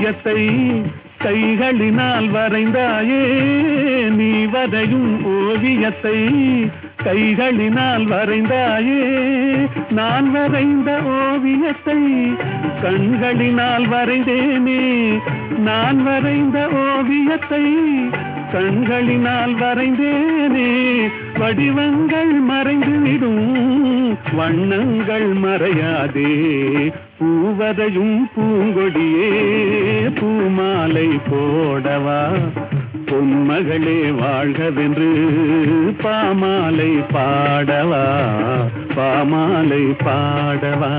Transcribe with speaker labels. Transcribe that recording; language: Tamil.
Speaker 1: ஓவியத்தை கைகளினால் வரைந்தாயே நீ வரையும் ஓவியத்தை கைகளினால் வரைந்தாயே நான் வரைந்த ஓவியத்தை கண்களினால் வரைந்தேனே நான் வரைந்த ஓவியத்தை கண்களினால் வரைந்தேனே வடிவங்கள் மறைந்துவிடும் வண்ணங்கள் மறையாதே பூவதையும் பூங்கொடியே பூமாலை போடவா பொன்மகளே வாழ்கவென்று பாமாலை பாடவா பாமாலை பாடவா